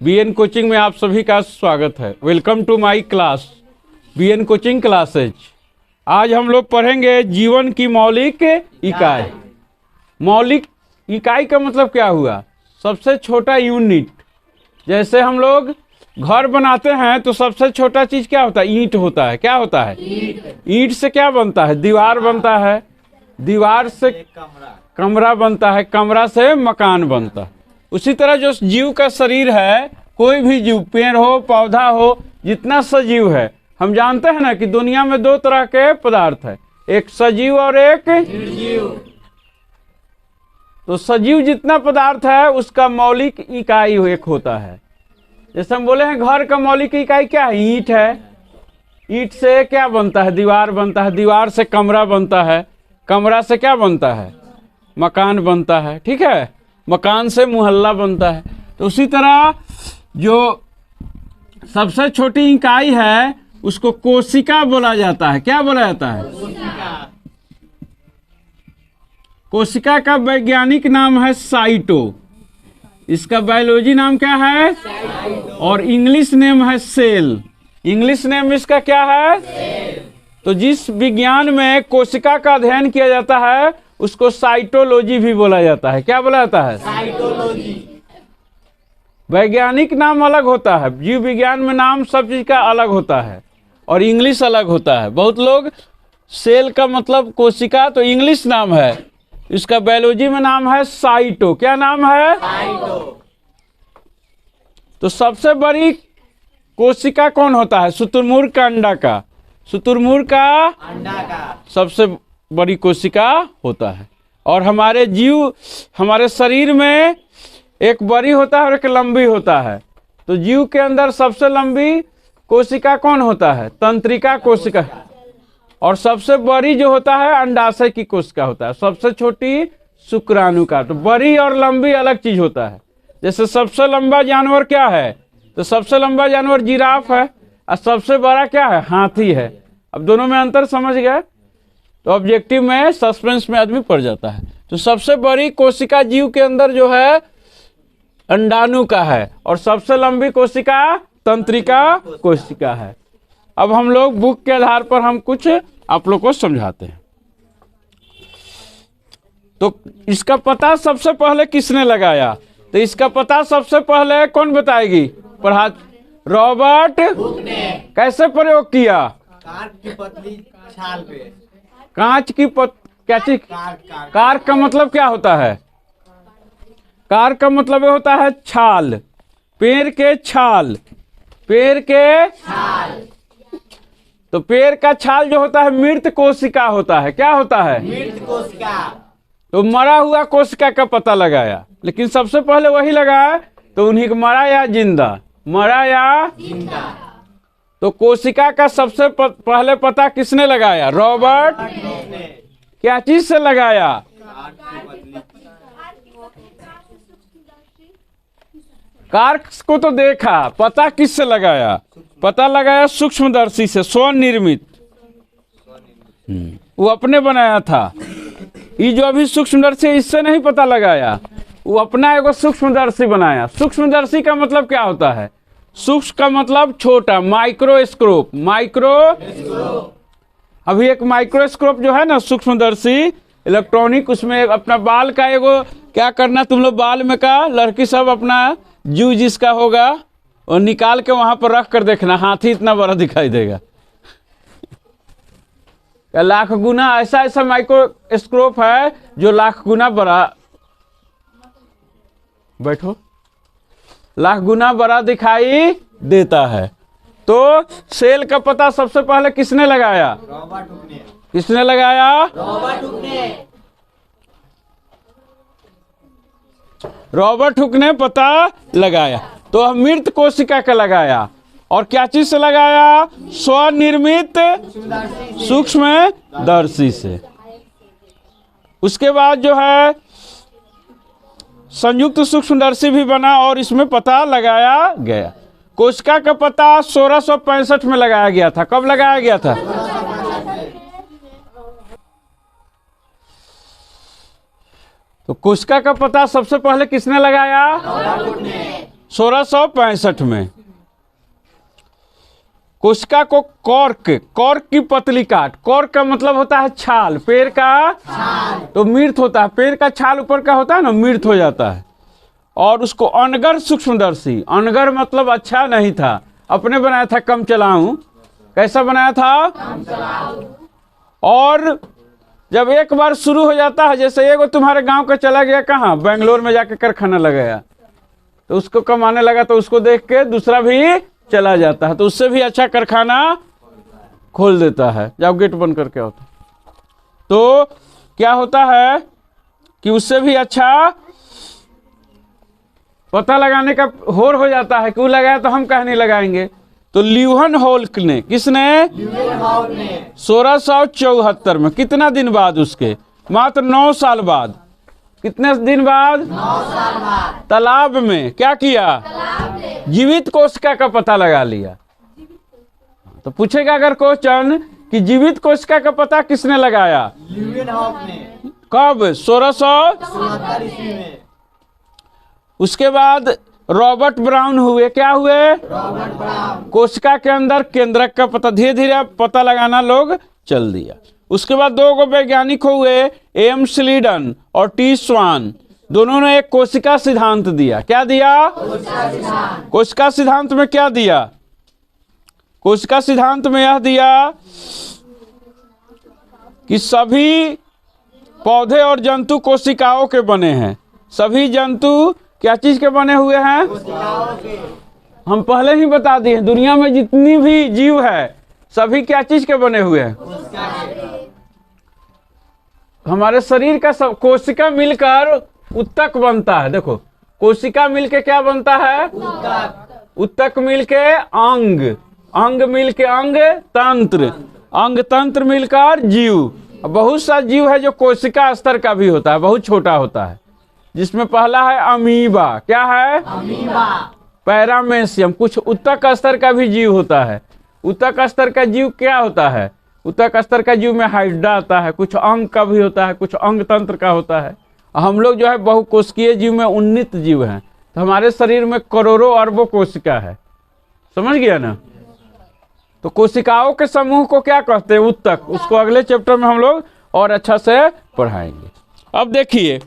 BN coaching में आप सभी का स्वागत है। Welcome to my class BN coaching classes. आज हम लोग पढ़ेंगे जीवन की मौलिक इकाई। मौलिक इकाई का मतलब क्या हुआ? सबसे छोटा यूनिट। जैसे हम लोग घर बनाते हैं तो सबसे छोटा चीज क्या होता है? ईंट होता है। क्या होता है? ईंट से क्या बनता है? दीवार बनता है। दीवार से कमरा बनता है। कमरा से मकान बनता है। उसी तरह जो जीव का शरीर है, कोई भी जीव, पेड़ हो, पौधा हो, जितना सजीव है, हम जानते हैं ना कि दुनिया में दो तरह के पदार्थ है, एक सजीव और एक निर्जीव। तो सजीव जितना पदार्थ है उसका मौलिक इकाई एक होता है। जैसे हम बोले हैं घर का मौलिक इकाई क्या है? ईंट है। ईंट से क्या बनता है? दीवार बनता है। दीवार से कमरा बनता है। कमरा से क्या बनता है? मकान बनता है। ठीक है, मकान से मोहल्ला बनता है। तो उसी तरह जो सबसे छोटी इकाई है उसको कोशिका बोला जाता है। क्या बोला जाता है? कोशिका का वैज्ञानिक नाम है साइटो। इसका बायोलॉजी नाम क्या है? और इंग्लिश नेम है सेल। इंग्लिश नेम इसका क्या है? तो जिस विज्ञान में कोशिका का अध्ययन किया जाता है उसको साइटोलॉजी भी बोला जाता है। क्या बोला जाता है? साइटोलॉजी। वैज्ञानिक नाम अलग होता है, जीव विज्ञान में नाम सब चीज का अलग होता है और इंग्लिश अलग होता है। बहुत लोग सेल का मतलब कोशिका तो इंग्लिश नाम है, इसका बायोलॉजी में नाम है साइटो। क्या नाम है? साइटो। तो सबसे बड़ी कोशिका कौन होता है? शुतुरमुर्ग का अंडा का। शुतुरमुर्ग का अंडा का सबसे बड़ी कोशिका होता है। और हमारे जीव, हमारे शरीर में एक बड़ी होता है और एक लंबी होता है। तो जीव के अंदर सबसे लंबी कोशिका कौन होता है? तंत्रिका कोशिका। और सबसे बड़ी जो होता है अंडाशय की कोशिका होता है। सबसे छोटी शुक्राणु का। तो बड़ी और लंबी अलग चीज होता है। जैसे सबसे लंबा जानवर क्या है? तो सबसे लंबा जानवर जिराफ है और सबसे बड़ा क्या है? हाथी है। अब दोनों में अंतर समझ गए तो ऑब्जेक्टिव में, सस्पेंस में आदमी पड़ जाता है। तो सबसे बड़ी कोशिका जीव के अंदर जो है अंडाणु का है और सबसे लंबी कोशिका तंत्रिका कोशिका है। अब हम लोग बुक के आधार पर हम कुछ आप लोग को समझाते हैं। तो इसका पता सबसे पहले किसने लगाया? तो इसका पता सबसे पहले कौन बताएगी? पढ़ा रॉबर्ट हुक ने। कैसे प्रयोग किया? कांच की पतली छाल पे। कांच की क्या चीज? कार का मतलब क्या होता है? कार का मतलब ये होता है छाल। पेड़ के छाल। पेड़ के छाल। तो पेड़ का छाल जो होता है मृत कोशिका होता है। क्या होता है? मृत कोशिका। तो मरा हुआ कोशिका का पता लगाया, लेकिन सबसे पहले वही लगाया। तो उन्हीं को मरा या जिंदा? मरा या जिंदा। तो कोशिका का सबसे पहले पता किसने लगाया? रॉबर्ट। क्या चीज से लगाया? कार को तो देखा, पता किससे लगाया? पता लगाया सूक्ष्मदर्शी से, स्वनिर्मित। वो अपने बनाया था। ये जो अभी सूक्ष्मदर्शी, इससे नहीं पता लगाया, वो अपना एगो सूक्ष्मदर्शी बनाया। सूक्ष्मदर्शी का मतलब क्या होता है? सूक्ष्म का मतलब छोटा, माइक्रोस्कोप। अभी एक माइक्रोस्कोप जो है ना, सूक्ष्मदर्शी इलेक्ट्रॉनिक, उसमें अपना बाल का एगो क्या करना, तुम लोग बाल में का लड़की सब अपना जू जिसका होगा और निकाल के वहां पर रख कर देखना, हाथी इतना बड़ा दिखाई देगा। लाख गुना ऐसा ऐसा माइक्रोस्कोप है जो लाख गुना बड़ा, बैठो, लाख गुना बड़ा दिखाई देता है। तो सेल का पता सबसे पहले किसने लगाया? रॉबर्ट हुक ने। किसने लगाया? रॉबर्ट हुक ने। रॉबर्ट हुक ने पता लगाया। तो मृत कोशिका का लगाया और क्या चीज से लगाया? स्वनिर्मित सूक्ष्मदर्शी से। उसके बाद जो है संयुक्त सूक्ष्मदर्शी भी बना और इसमें पता लगाया गया। कोशिका का पता 1665 में लगाया गया था। कब लगाया गया था? तो कोशिका का पता सबसे पहले किसने लगाया? 1665 में। कोशिका को कॉर्क, कॉर्क की पतली काट, कॉर्क का मतलब होता है छाल, पेड़ का छाल, तो मृत होता है, पेड़ का छाल ऊपर का होता है ना, मृत हो जाता है। और उसको अनगर सूक्ष्मदर्शी, अनगर मतलब अच्छा नहीं था, अपने बनाया था कम चलाऊं, कैसा बनाया था, कम चलाऊं। और जब एक बार शुरू हो जाता है, जैसे एगो तुम्हारे गांव का चला गया कहाँ, बेंगलोर में जाके कारखाना लगाया, तो उसको कमाने लगा, तो उसको देख के दूसरा भी चला जाता है, तो उससे भी अच्छा कारखाना खोल देता है, जब गेट बंद करके होता। तो क्या होता है कि उससे भी अच्छा पता लगाने का होर हो जाता है कि वो लगाया तो हम कहीं नहीं लगाएंगे। तो ल्यूहेनहोल्क ने, किसने, 1674 में, कितना दिन बाद, उसके मात्र 9 साल बाद, कितने दिन बाद, 9 साल बाद, तालाब में क्या किया, जीवित कोशिका का पता लगा लिया। तो पूछेगा अगर क्वेश्चन कि जीवित कोशिका का पता किसने लगाया, ल्यूहेनहोल्क ने, कब, 1677 ईस्वी में। उसके बाद रॉबर्ट ब्राउन हुए, क्या हुए, रॉबर्ट ब्राउन, कोशिका के अंदर केंद्रक का पता, धीरे धीरे पता लगाना लोग चल दिया। उसके बाद 2 वैज्ञानिक हुए, एम स्लीडन और टी स्वान, दोनों ने एक कोशिका सिद्धांत दिया। क्या दिया, कोशिका सिद्धांत में क्या दिया, कोशिका सिद्धांत में यह दिया कि सभी पौधे और जंतु कोशिकाओं के बने हैं। सभी जंतु क्या चीज के बने हुए हैं, हम पहले ही बता दिए, दुनिया में जितनी भी जीव है सभी क्या चीज के बने हुए हैं, हमारे शरीर का सब कोशिका मिलकर उत्तक बनता है। देखो कोशिका मिलके क्या बनता है, उत्तक मिलके अंग, अंग मिलके अंग तंत्र, अंग तंत्र मिलकर जीव। बहुत सा जीव है जो कोशिका स्तर का भी होता है, बहुत छोटा होता है, जिसमें पहला है अमीबा, क्या है, अमीबा, पैरामेशियम। कुछ उत्तक स्तर का भी जीव होता है। उत्तक स्तर का जीव क्या होता है, उत्तक स्तर का जीव में हाइड्रा आता है, कुछ अंग का भी होता है, कुछ अंग तंत्र का होता है। हम लोग जो है बहुकोशिकीय जीव में उन्नत जीव हैं, तो हमारे शरीर में करोड़ों अरबों कोशिका है, समझ गया ना। तो कोशिकाओं के समूह को क्या कहते हैं, उत्तक। उसको अगले चैप्टर में हम लोग और अच्छा से पढ़ाएंगे। अब देखिए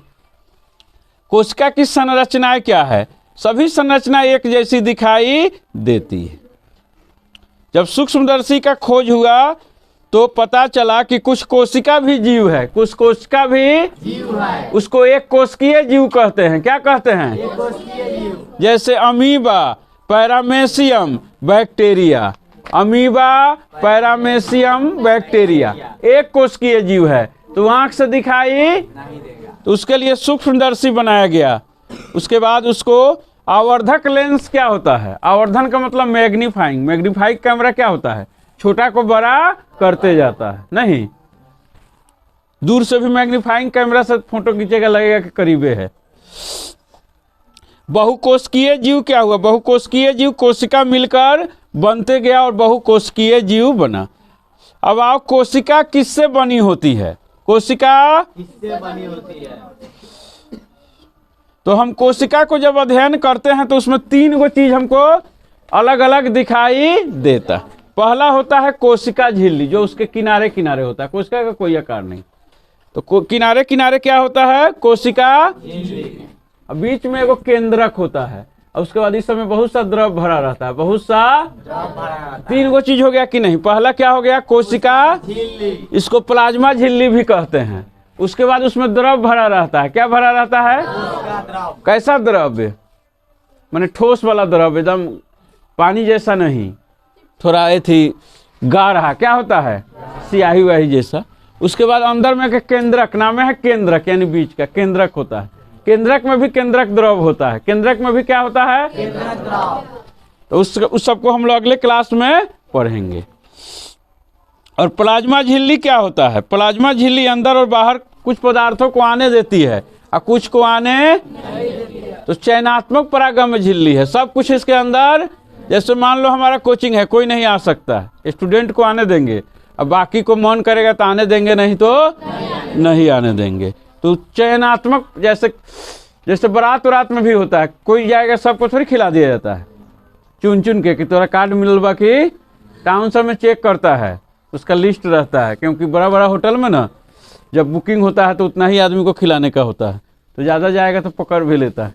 कोशिका की संरचनाएं क्या है, सभी संरचना एक जैसी दिखाई देती है। जब सूक्ष्मदर्शी का खोज हुआ तो पता चला कि कुछ कोशिका भी जीव है, कुछ कोशिका भी जीव है, उसको एक कोशिकीय जीव कहते हैं। क्या कहते हैं, एक कोशिकीय जीव। जैसे amoeba, paramecium, bacteria, amoeba, paramecium, bacteria एक कोशिकीय जीव है, तो आंख से दिखाई नहीं देगा, तो उसके लिए सूक्ष्मदर्शी बनाया गया। उसके बाद उसको आवर्धक लेंस, क्या होता है, आवर्धन का मतलब मैग्नीफाइंग, मैग्नीफाइंग कैमरा क्या होता है, छोटा को बड़ा करते जाता है, नहीं दूर से भी मैग्नीफाइंग कैमरा से फोटो खींचेगा, लगेगा कि करीबे है। बहुकोशिकीय जीव क्या हुआ, बहुकोशिकीय जीव कोशिका मिलकर बनते गया और बहुकोशिकीय जीव बना। अब आओ कोशिका किससे बनी होती है, कोशिका किससे बनी होती है। तो हम कोशिका को जब अध्ययन करते हैं तो उसमें 3 गो चीज हमको अलग अलग दिखाई देता है। पहला होता है कोशिका झिल्ली, जो उसके किनारे किनारे होता है, कोशिका का कोई आकार नहीं, तो किनारे किनारे क्या होता है, कोशिका झिल्ली। बीच में एगो केंद्रक होता है, और उसके बाद इस समय बहुत सा द्रव भरा रहता है, बहुत सा द्रव भरा रहता है। 3 गो चीज हो गया कि नहीं, पहला क्या हो गया, कोशिका झिल्ली, इसको प्लाज्मा झिल्ली भी कहते हैं। उसके बाद उसमें द्रव भरा रहता है, क्या भरा रहता है, कैसा द्रव, माने ठोस वाला द्रव, एकदम पानी जैसा नहीं, थोड़ा थी गा रहा, क्या होता है, सियाही वाही जैसा। उसके बाद अंदर में केंद्रक, नाम है केंद्रक, यानी बीच का केंद्रक होता है। केंद्रक में भी केंद्रक द्रव होता है, केंद्रक में भी क्या होता है, केंद्रक द्रव। तो उस सबको हम लोग अगले क्लास में पढ़ेंगे। और प्लाज्मा झिल्ली क्या होता है, प्लाज्मा झिल्ली अंदर और बाहर कुछ पदार्थों को आने देती है और कुछ को आने नहीं देती है। तो चयनात्मक परागम झिल्ली है, सब कुछ इसके अंदर। जैसे मान लो हमारा कोचिंग है, कोई नहीं आ सकता है, स्टूडेंट को आने देंगे, अब बाकी को मन करेगा तो आने देंगे, नहीं तो नहीं आने देंगे। तो चयनात्मक, जैसे जैसे बारात वरात में भी होता है, कोई जाएगा सबको थोड़ी खिला दिया जाता है, चुन चुन के कि तोरा कार्ड मिलल बा कि टाउन सब में चेक करता है, उसका लिस्ट रहता है, क्योंकि बड़ा बड़ा होटल में ना जब बुकिंग होता है तो उतना ही आदमी को खिलाने का होता है, तो ज़्यादा जाएगा तो पकड़ भी लेता है।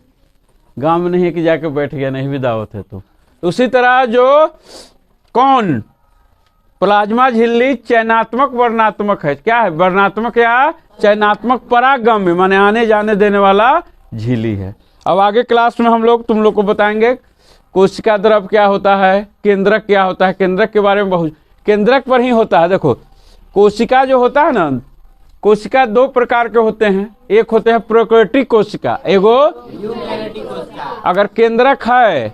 गांव में नहीं है कि जाके बैठ गया, नहीं भी दावत है तो उसी तरह जो कौन प्लाज्मा झिल्ली चयनात्मक वर्णात्मक है, क्या है वर्णात्मक या चयनात्मक परागम्य माने आने जाने देने वाला झिल्ली है। अब आगे क्लास में हम लोग तुम लोग को बताएंगे कोशिका द्रव क्या होता है, केंद्रक क्या होता है, केंद्रक के बारे में बहुत केंद्रक पर ही होता है। देखो कोशिका जो होता है ना, कोशिका दो प्रकार के होते हैं, एक होते हैं प्रोकैरियोटिक कोशिका, एगो अगर केंद्रक है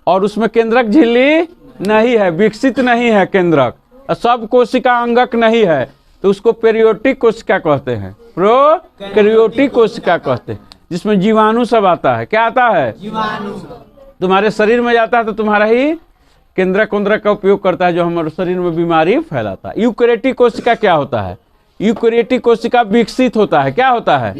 और उसमें केंद्रक झिल्ली नहीं है, विकसित नहीं है केंद्रक, सब कोशिका अंगक नहीं है, तो उसको पेरियोटिक कोशिका कहते हैं, प्रोकैरियोटिक कोशिका कहते हैं, जिसमें जीवाणु सब आता है। क्या आता है? जीवाणु। तुम्हारे शरीर में जाता है तो तुम्हारा ही केंद्रक उंद्रक का उपयोग करता है, जो हमारे शरीर में बीमारी फैलाता है। यूकैरियोटिक कोशिका क्या होता है? यूकैरियोटिक कोशिका विकसित होता है। क्या होता है?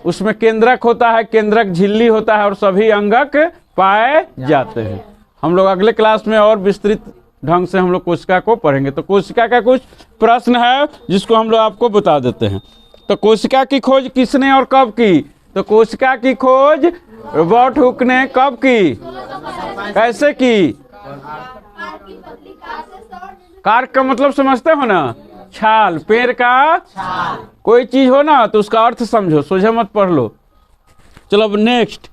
उसमें केंद्रक होता है, केंद्रक झिल्ली होता है और सभी अंगक पाए जाते हैं। हम लोग अगले क्लास में और विस्तृत ढंग से हम लोग कोशिका को पढ़ेंगे। तो कोशिका का कुछ प्रश्न है जिसको हम लोग आपको बता देते हैं। तो कोशिका की खोज किसने और कब की? तो कोशिका की खोज रॉबर्ट हुक ने कब की, कैसे की? कार्क का मतलब समझते हो ना, छाल, पेड़ का छाल। कोई चीज हो ना तो उसका अर्थ समझो, सोझे मत पढ़ लो। चलो अब नेक्स्ट,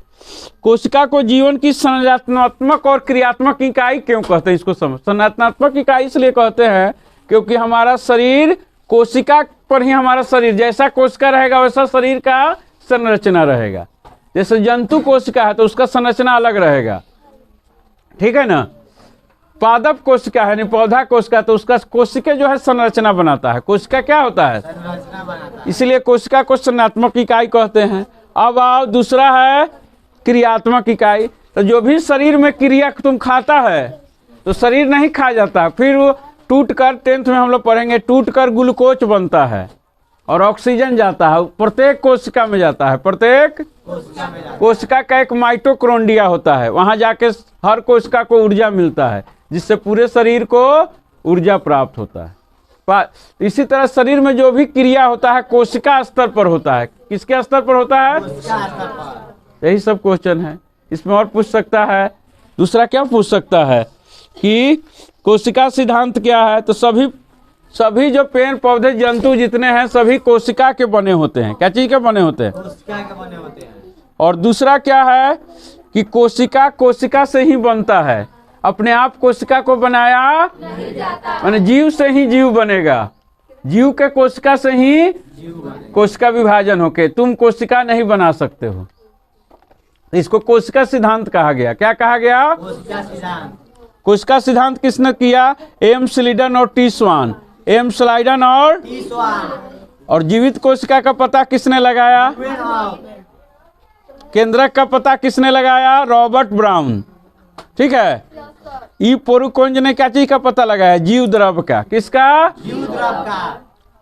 कोशिका को जीवन की संरचनात्मक और क्रियात्मक इकाई क्यों कहते हैं? इसको समझ। संरचनात्मक इकाई इसलिए कहते हैं क्योंकि हमारा शरीर कोशिका पर ही, हमारा शरीर जैसा कोशिका रहेगा वैसा शरीर का संरचना रहेगा। जैसे जंतु कोशिका है तो उसका संरचना अलग रहेगा, ठीक है ना। पादप कोशिका है, नहीं पौधा कोशिका, तो उसका कोशिका जो है संरचना बनाता है। कोशिका क्या होता है? संरचना बनाता है। इसलिए कोशिका को संरचनात्मक इकाई कहते हैं। अब आओ दूसरा है क्रियात्मक इकाई। तो जो भी शरीर में क्रिया तुम खाता है तो शरीर नहीं खा जाता, फिर वो टूट कर, 10th में हम लोग पढ़ेंगे, टूट कर ग्लूकोज बनता है और ऑक्सीजन जाता है, प्रत्येक कोशिका में जाता है। प्रत्येक कोशिका का एक माइटोकॉन्ड्रिया होता है, वहां जाके हर कोशिका को ऊर्जा मिलता है, जिससे पूरे शरीर को ऊर्जा प्राप्त होता है। इसी तरह शरीर में जो भी क्रिया होता है कोशिका स्तर पर होता है। किसके स्तर पर होता है? यही सब क्वेश्चन है। इसमें और पूछ सकता है, दूसरा क्या पूछ सकता है कि कोशिका सिद्धांत क्या है? तो सभी जो पेड़ पौधे जंतु जितने हैं सभी कोशिका के बने होते हैं। क्या चीज के बने होते हैं? कोशिका के बने होते हैं। और दूसरा क्या है कि कोशिका से ही बनता है, अपने आप कोशिका को बनाया नहीं जाता, माने जीव से ही जीव बनेगा, जीव के कोशिका से ही कोशिका विभाजन होके तुम कोशिका नहीं बना सकते हो। इसको कोशिका सिद्धांत कहा गया। क्या कहा गया? कोशिका सिद्धांत। कोशिका सिद्धांत किसने किया? एम स्लीडन और टी स्वान। एम स्लाइडन और टी स्वान। और जीवित कोशिका का पता किसने लगाया? केंद्रक का पता किसने लगाया? Robert brown. ठीक है। ई पोरुकोंज ने क्या चीज का पता लगाया? जीव द्रव का। किसका? जीव द्रव का।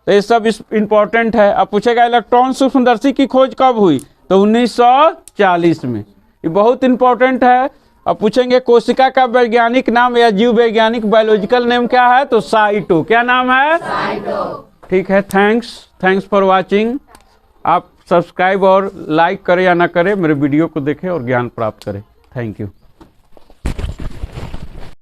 तो ये सब इंपॉर्टेंट है। अब पूछेगा इलेक्ट्रॉन सूक्ष्मदर्शी की खोज कब हुई? तो 1940 में। ये बहुत इंपॉर्टेंट है। अब पूछेंगे कोशिका का वैज्ञानिक नाम या जीव वैज्ञानिक बायोलॉजिकल नेम क्या है? तो साइटो। क्या नाम है? साइटो। ठीक है। Thanks for watching. आप सब्सक्राइब और लाइक करें या ना करें, मेरे वीडियो को देखें और ज्ञान प्राप्त करें। Thank you.